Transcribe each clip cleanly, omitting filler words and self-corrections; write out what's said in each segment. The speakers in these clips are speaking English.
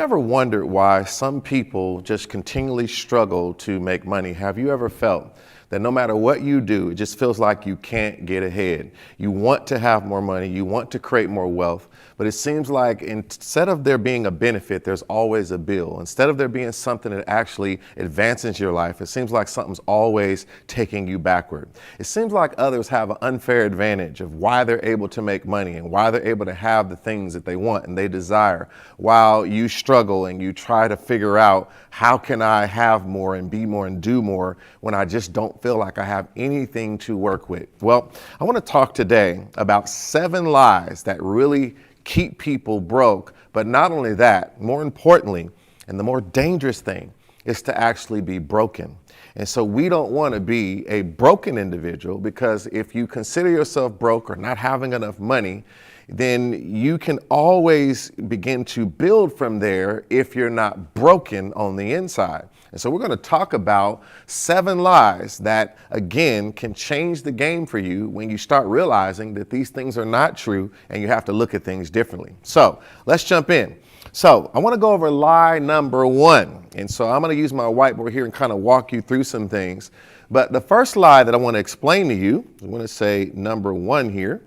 Ever wondered why some people just continually struggle to make money? Have you ever felt that no matter what you do, it just feels like you can't get ahead? You want to have more money, you want to create more wealth, but it seems like instead of there being a benefit, there's always a bill. Instead of there being something that actually advances your life, it seems like something's always taking you backward. It seems like others have an unfair advantage of why they're able to make money and why they're able to have the things that they want and they desire, while you struggle and you try to figure out, how can I have more and be more and do more when I just don't feel like I have anything to work with? Well, I want to talk today about 7 lies that really keep people broke. But not only that, more importantly, and the more dangerous thing is to actually be broken. And so we don't want to be a broken individual, because if you consider yourself broke or not having enough money, then you can always begin to build from there if you're not broken on the inside. And so we're going to talk about 7 lies that, again, can change the game for you when you start realizing that these things are not true and you have to look at things differently. So let's jump in. So I want to go over lie number 1. And so I'm going to use my whiteboard here and kind of walk you through some things. But the first lie that I want to explain to you, I want to say number 1 here,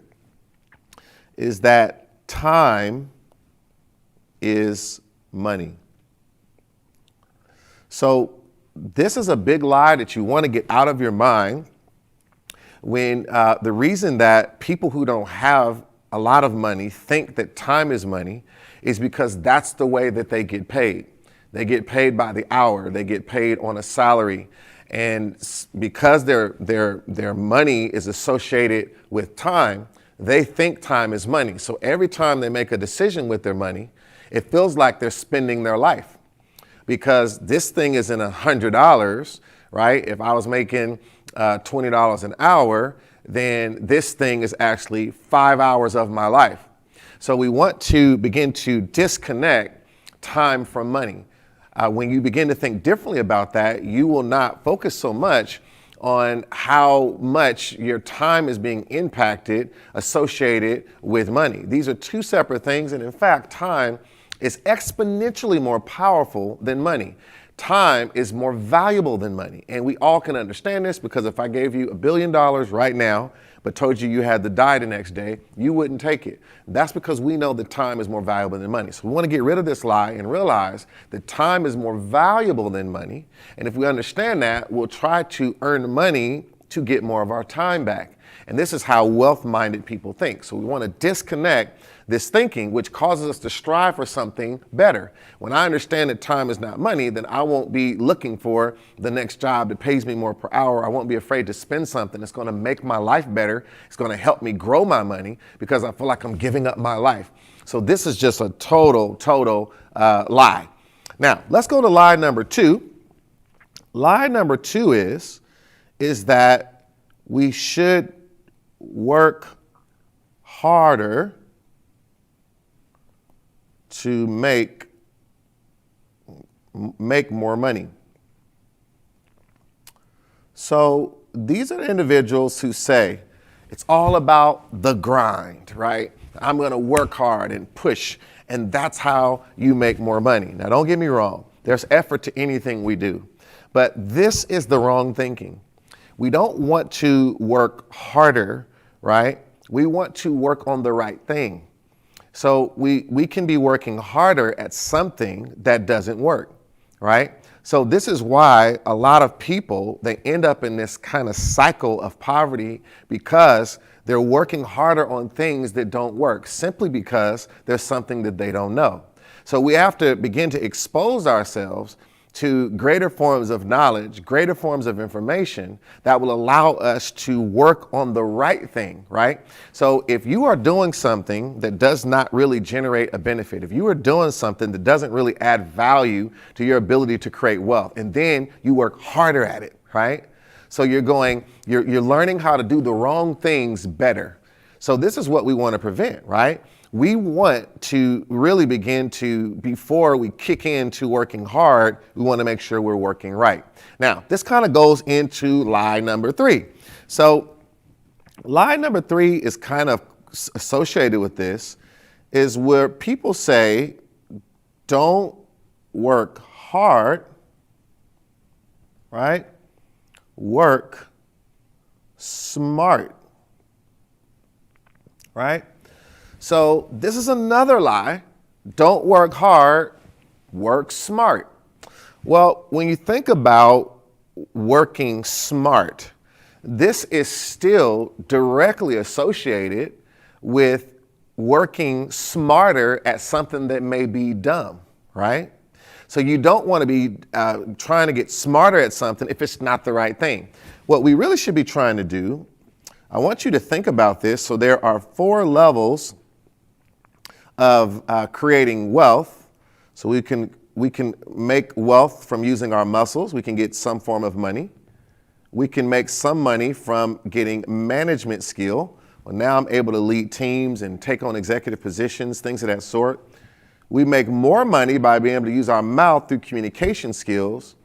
is that time is money. So this is a big lie that you want to get out of your mind, when the reason that people who don't have a lot of money think that time is money is because that's the way that they get paid. They get paid by the hour. They get paid on a salary. And because their money is associated with time, they think time is money. So every time they make a decision with their money, it feels like they're spending their life, because this thing isn't $100, right? If I was making $20 an hour, then this thing is actually 5 hours of my life. So we want to begin to disconnect time from money. When you begin to think differently about that, you will not focus so much on how much your time is being impacted, associated with money. These are 2 separate things. And in fact, time is exponentially more powerful than money. Time is more valuable than money. And we all can understand this, because if I gave you $1 billion right now, but told you you had to die the next day, you wouldn't take it. That's because we know that time is more valuable than money. So we want to get rid of this lie and realize that time is more valuable than money. And if we understand that, we'll try to earn money to get more of our time back. And this is how wealth-minded people think. So we want to disconnect this thinking, which causes us to strive for something better. When I understand that time is not money, then I won't be looking for the next job that pays me more per hour. I won't be afraid to spend something that's going to make my life better. It's going to help me grow my money, because I feel like I'm giving up my life. So this is just a total lie. Now, let's go to lie number 2. Lie number 2 is that we should work harder to make more money. So these are the individuals who say it's all about the grind, right? I'm going to work hard and push, and that's how you make more money. Now, don't get me wrong. There's effort to anything we do, but this is the wrong thinking. We don't want to work harder, right? We want to work on the right thing. So we can be working harder at something that doesn't work, right? So this is why a lot of people, they end up in this kind of cycle of poverty, because they're working harder on things that don't work, simply because there's something that they don't know. So we have to begin to expose ourselves to greater forms of knowledge, greater forms of information that will allow us to work on the right thing, right? So if you are doing something that does not really generate a benefit, if you are doing something that doesn't really add value to your ability to create wealth, and then you work harder at it, right? So you're learning how to do the wrong things better. So this is what we want to prevent, right? We want to really begin to, before we kick into working hard, we want to make sure we're working right. Now, this kind of goes into lie number 3. So lie number 3 is kind of associated with this, is where people say, don't work hard, right? Work smart, right? So this is another lie. Don't work hard, work smart. Well, when you think about working smart, this is still directly associated with working smarter at something that may be dumb, right? So you don't want to be trying to get smarter at something if it's not the right thing. What we really should be trying to do, I want you to think about this. So there are 4 levels of creating wealth. So we can make wealth from using our muscles. We can get some form of money. We can make some money from getting management skill. Well, now I'm able to lead teams and take on executive positions, things of that sort. We make more money by being able to use our mouth through communication skills.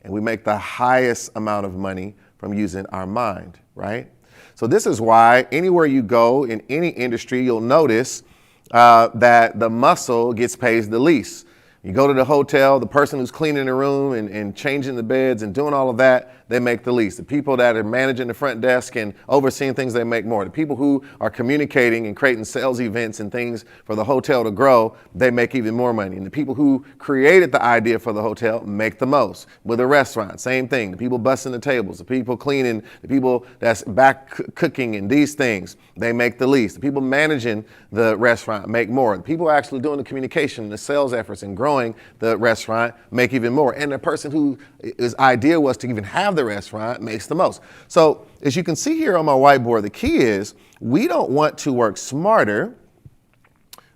And we make the highest amount of money from using our mind, right? So this is why anywhere you go in any industry, you'll notice that the muscle gets paid the least. You go to the hotel, the person who's cleaning the room and changing the beds and doing all of that, they make the least. The people that are managing the front desk and overseeing things, they make more. The people who are communicating and creating sales events and things for the hotel to grow, they make even more money. And the people who created the idea for the hotel make the most. With a restaurant, same thing. The people busting the tables, the people cleaning, the people that's back cooking and these things, they make the least. The people managing the restaurant make more. The people actually doing the communication, the sales efforts and growing the restaurant make even more. And the person whose idea was to even have the restaurant makes the most. So as you can see here on my whiteboard, the key is we don't want to work smarter.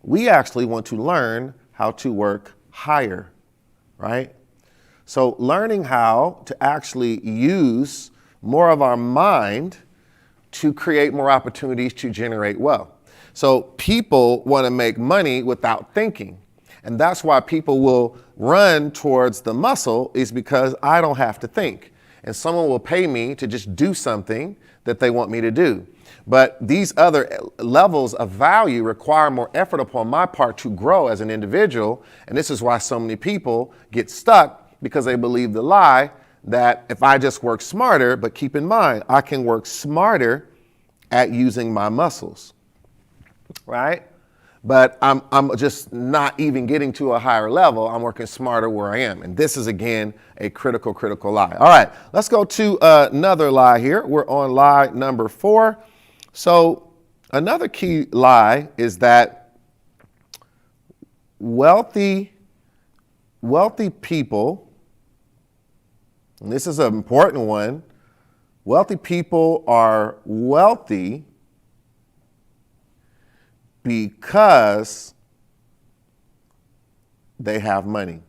We actually want to learn how to work higher, right? So learning how to actually use more of our mind to create more opportunities to generate wealth. So people want to make money without thinking. And that's why people will run towards the muscle, is because I don't have to think. And someone will pay me to just do something that they want me to do. But these other levels of value require more effort upon my part to grow as an individual. And this is why so many people get stuck, because they believe the lie that if I just work smarter, but keep in mind, I can work smarter at using my muscles, right? But I'm just not even getting to a higher level. I'm working smarter where I am. And this is, again, a critical lie. All right, let's go to another lie here. We're on lie number 4. So another key lie is that wealthy people, and this is an important one, wealthy people are wealthy because they have money.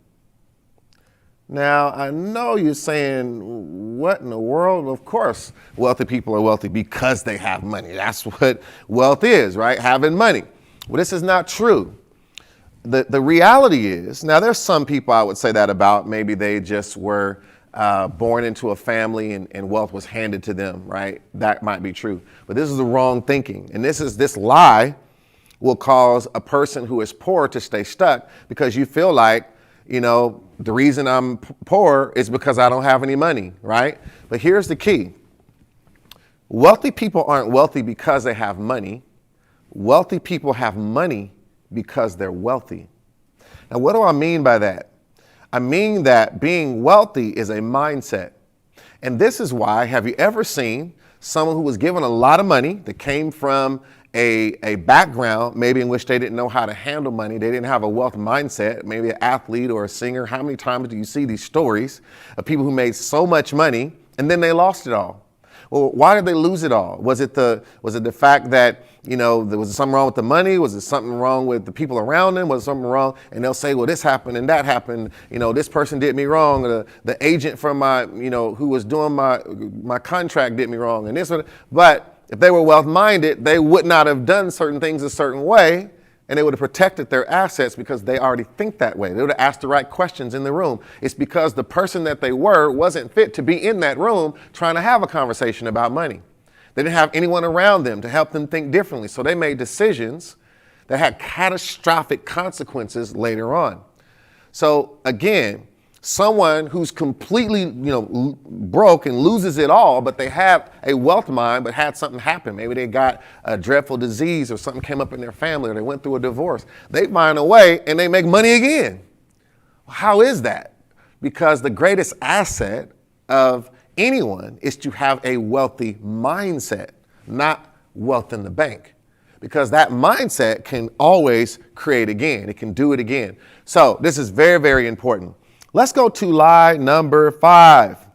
Now, I know you're saying, what in the world? Of course, wealthy people are wealthy because they have money. That's what wealth is, right? Having money. Well, this is not true. The reality is, now there's some people I would say that about. Maybe they just were born into a family and wealth was handed to them, right? That might be true. But this is the wrong thinking. And this lie will cause a person who is poor to stay stuck, because you feel like, the reason I'm poor is because I don't have any money, right? But here's the key. Wealthy people aren't wealthy because they have money. Wealthy people have money because they're wealthy. Now, what do I mean by that? I mean that being wealthy is a mindset. And this is why, have you ever seen someone who was given a lot of money that came from a background maybe in which they didn't know how to handle money, they didn't have a wealth mindset, maybe an athlete or a singer? How many times do you see these stories of people who made so much money and then they lost it all? Well, why did they lose it all? Was it the fact that, there was something wrong with the money? Was it something wrong with the people around them? Was it something wrong? And they'll say, well, this happened and that happened. This person did me wrong. The agent from my, who was doing my contract did me wrong. And this one. But if they were wealth-minded, they would not have done certain things a certain way, and they would have protected their assets because they already think that way. They would have asked the right questions in the room. It's because the person that they were wasn't fit to be in that room trying to have a conversation about money. They didn't have anyone around them to help them think differently. So they made decisions that had catastrophic consequences later on. So again, someone who's completely, broke and loses it all, but they have a wealth mind, but had something happen. Maybe they got a dreadful disease or something came up in their family or they went through a divorce. They find a way and they make money again. How is that? Because the greatest asset of anyone is to have a wealthy mindset, not wealth in the bank. Because that mindset can always create again. It can do it again. So this is very, very important. Let's go to lie number 5.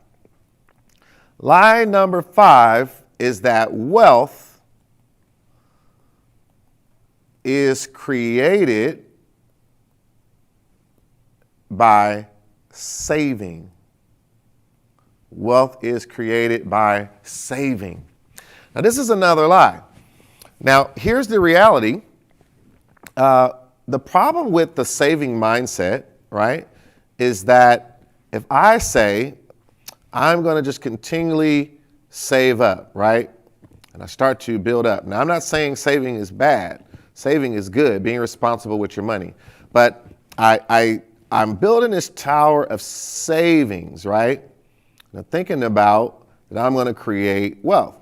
Lie number 5 is that wealth is created by saving. Wealth is created by saving. Now, this is another lie. Now, here's the reality. The problem with the saving mindset, right, is that if I say, I'm going to just continually save up, right, and I start to build up. Now, I'm not saying saving is bad. Saving is good, being responsible with your money. But I'm building this tower of savings, right? Now, thinking about that I'm going to create wealth.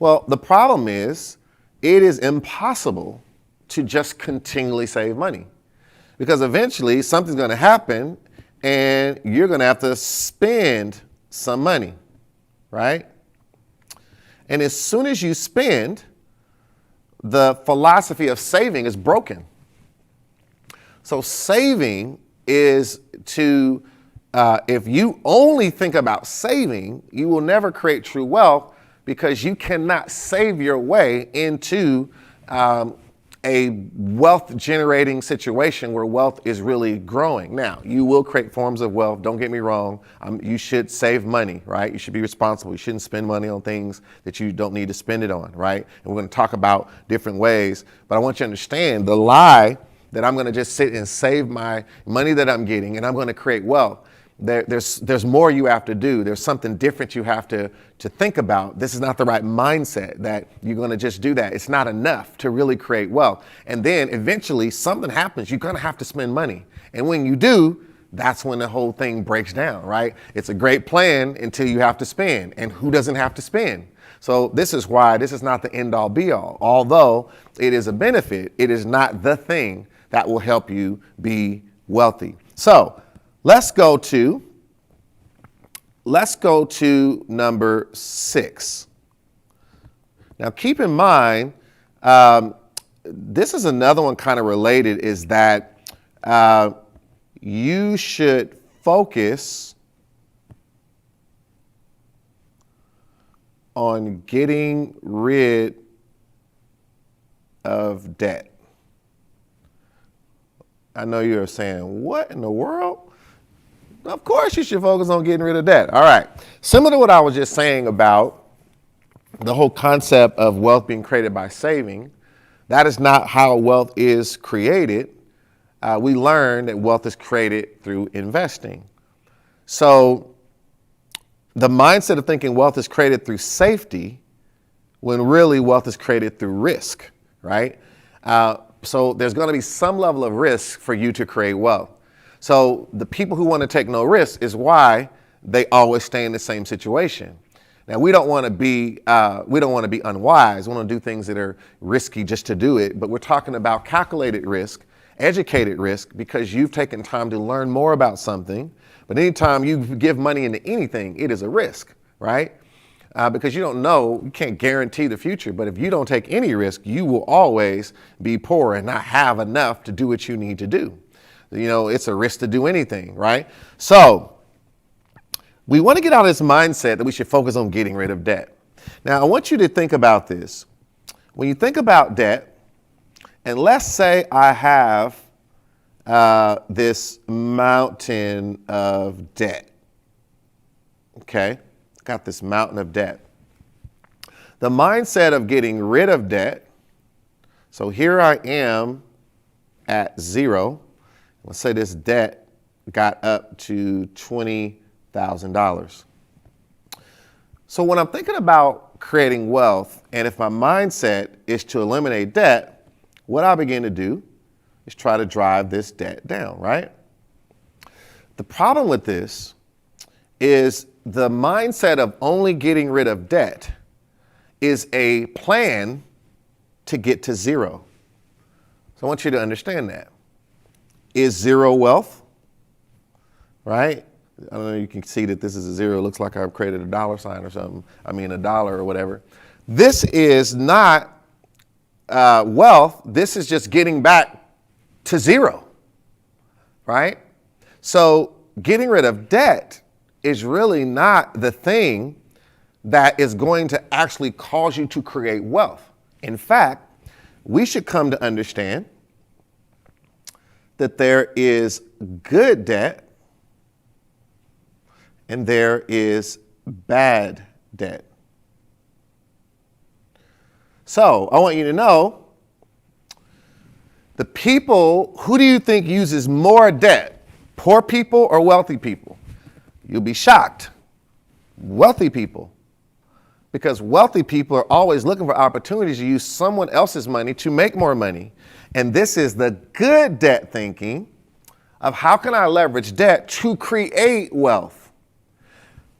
Well, the problem is it is impossible to just continually save money because eventually something's going to happen and you're going to have to spend some money, right? And as soon as you spend, the philosophy of saving is broken. So saving is to, if you only think about saving, you will never create true wealth because you cannot save your way into a wealth generating situation where wealth is really growing. Now, you will create forms of wealth. Don't get me wrong. You should save money, right? You should be responsible. You shouldn't spend money on things that you don't need to spend it on, right? And we're going to talk about different ways, but I want you to understand the lie that I'm going to just sit and save my money that I'm getting and I'm going to create wealth. There's more you have to do. There's something different you have to think about. This is not the right mindset that you're going to just do that. It's not enough to really create wealth. And then eventually something happens. You're going to have to spend money. And when you do, that's when the whole thing breaks down, right? It's a great plan until you have to spend. And who doesn't have to spend? So this is why this is not the end all be all. Although it is a benefit, it is not the thing that will help you be wealthy. So let's go to number 6. Now, keep in mind, this is another one kind of related, is that you should focus on getting rid of debt. I know you're saying, what in the world? Of course you should focus on getting rid of debt. All right. Similar to what I was just saying about the whole concept of wealth being created by saving, that is not how wealth is created. We learn that wealth is created through investing. So the mindset of thinking wealth is created through safety when really wealth is created through risk, right? So there's going to be some level of risk for you to create wealth. So the people who want to take no risk is why they always stay in the same situation. Now, we don't want to be unwise. We want to do things that are risky just to do it. But we're talking about calculated risk, educated risk, because you've taken time to learn more about something. But anytime you give money into anything, it is a risk, right? Because you don't know, you can't guarantee the future. But if you don't take any risk, you will always be poor and not have enough to do what you need to do. You know, it's a risk to do anything, right? So we want to get out of this mindset that we should focus on getting rid of debt. Now, I want you to think about this. When you think about debt, and let's say I have this mountain of debt. Okay, got this mountain of debt. The mindset of getting rid of debt. So here I am at 0. Let's say this debt got up to $20,000. So when I'm thinking about creating wealth, and if my mindset is to eliminate debt, what I begin to do is try to drive this debt down, right? The problem with this is the mindset of only getting rid of debt is a plan to get to zero. So I want you to understand that. Is zero wealth, right? I don't know, you can see that this is a zero. It looks like I've created a dollar sign or something. I mean, a dollar or whatever. This is not wealth. This is just getting back to zero, right? So getting rid of debt is really not the thing that is going to actually cause you to create wealth. In fact, we should come to understand that there is good debt and there is bad debt. So I want you to know, the people, who do you think uses more debt? Poor people or wealthy people? You'll be shocked. Wealthy people. Because wealthy people are always looking for opportunities to use someone else's money to make more money. And this is the good debt thinking of how can I leverage debt to create wealth?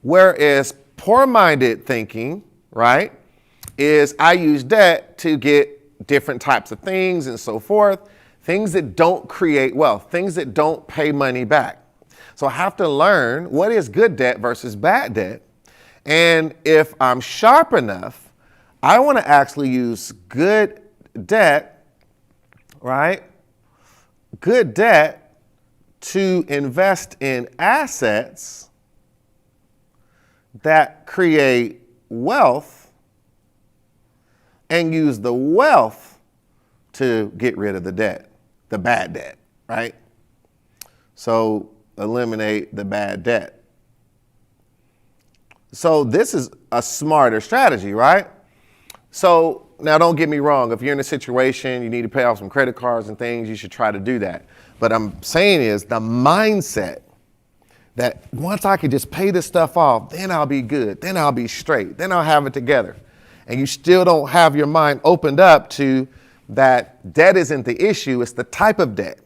Whereas poor-minded thinking, right, is I use debt to get different types of things and so forth, things that don't create wealth, things that don't pay money back. So I have to learn what is good debt versus bad debt. And if I'm sharp enough, I want to actually use good debt, right? Good debt to invest in assets that create wealth and use the wealth to get rid of the debt, the bad debt, right? So eliminate the bad debt. So this is a smarter strategy, right? So now don't get me wrong. If you're in a situation, you need to pay off some credit cards and things, you should try to do that. But I'm saying is the mindset that once I can just pay this stuff off, then I'll be good. Then I'll be straight. Then I'll have it together. And you still don't have your mind opened up to that debt isn't the issue. It's the type of debt,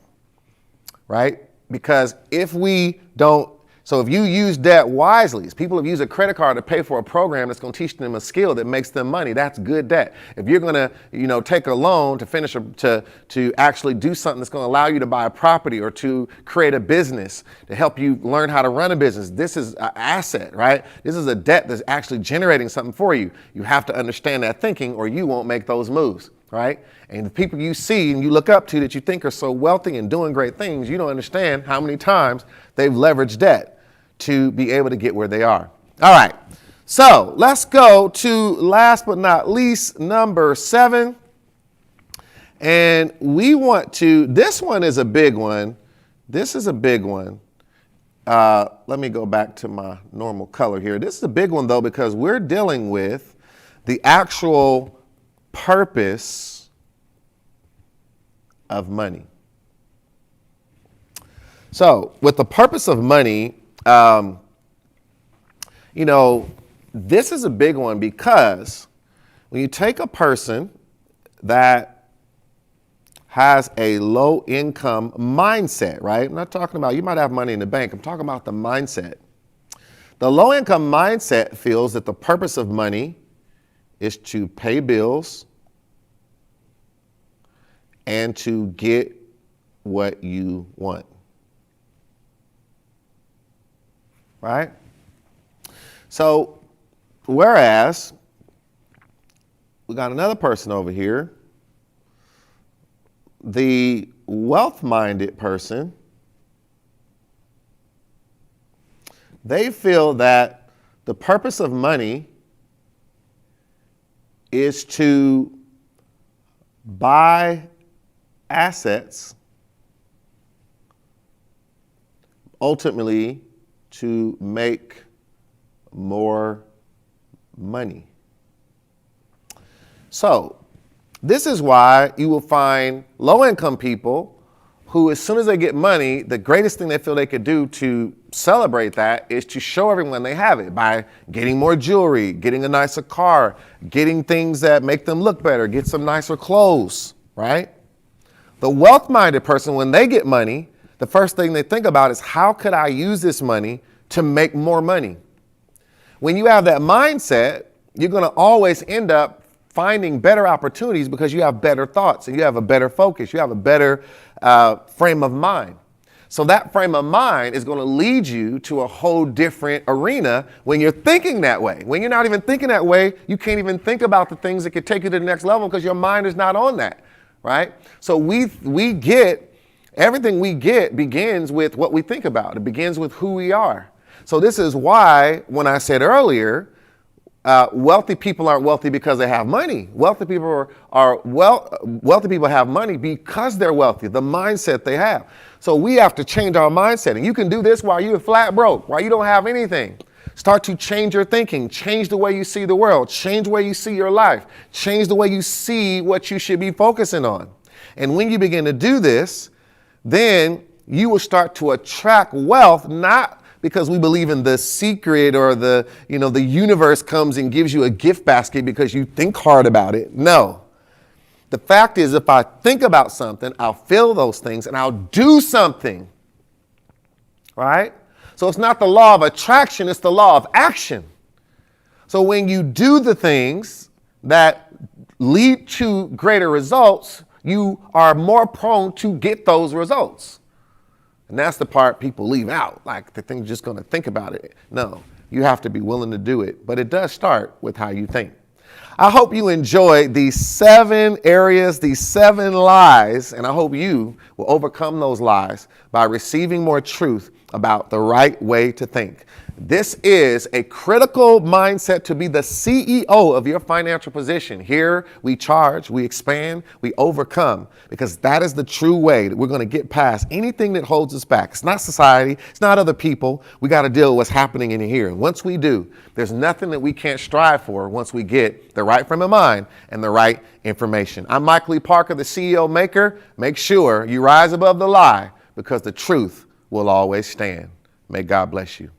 right? Because if we don't, so if you use debt wisely, people have used a credit card to pay for a program that's going to teach them a skill that makes them money. That's good debt. If you're going to, take a loan to finish to actually do something that's going to allow you to buy a property or to create a business, to help you learn how to run a business, this is an asset, right? This is a debt that's actually generating something for you. You have to understand that thinking or you won't make those moves, right? And the people you see and you look up to that you think are so wealthy and doing great things, you don't understand how many times they've leveraged debt to be able to get where they are. All right, so let's go to last but not least, number 7. And we want to, this one is a big one. This is a big one. Let me go back to my normal color here. This is a big one though, because we're dealing with the actual purpose of money. So with the purpose of money, this is a big one because when you take a person that has a low income mindset, right? I'm not talking about, you might have money in the bank. I'm talking about the mindset. The low income mindset feels that the purpose of money is to pay bills and to get what you want. Right? So, whereas we got another person over here, the wealth-minded person, they feel that the purpose of money is to buy assets, ultimately to make more money. So this is why you will find low-income people who, as soon as they get money, the greatest thing they feel they could do to celebrate that is to show everyone they have it by getting more jewelry, getting a nicer car, getting things that make them look better, get some nicer clothes, right? The wealth-minded person, when they get money, the first thing they think about is, how could I use this money to make more money? When you have that mindset, you're going to always end up finding better opportunities because you have better thoughts and you have a better focus. You have a better frame of mind. So that frame of mind is going to lead you to a whole different arena when you're thinking that way. When you're not even thinking that way, you can't even think about the things that could take you to the next level because your mind is not on that, right? So everything we get begins with what we think about. It begins with who we are. So this is why when I said earlier, wealthy people aren't wealthy because they have money. Wealthy people have money because they're wealthy, the mindset they have. So we have to change our mindset. And you can do this while you're flat broke, while you don't have anything. Start to change your thinking, change the way you see the world, change the way you see your life, change the way you see what you should be focusing on. And when you begin to do this, then you will start to attract wealth, not because we believe in the secret or the universe comes and gives you a gift basket because you think hard about it. No. The fact is, if I think about something, I'll feel those things and I'll do something. Right? So it's not the law of attraction, it's the law of action. So when you do the things that lead to greater results, you are more prone to get those results. And that's the part people leave out, like the thing's just going to think about it. No, you have to be willing to do it. But it does start with how you think. I hope you enjoyed these 7 areas, these 7 lies, and I hope you will overcome those lies by receiving more truth about the right way to think. This is a critical mindset to be the CEO of your financial position. Here we charge, we expand, we overcome, because that is the true way that we're going to get past anything that holds us back. It's not society, it's not other people. We got to deal with what's happening in here. And once we do, there's nothing that we can't strive for once we get the right frame of mind and the right information. I'm Mike Lee Parker, the CEO Maker. Make sure you rise above the lie, because the truth will always stand. May God bless you.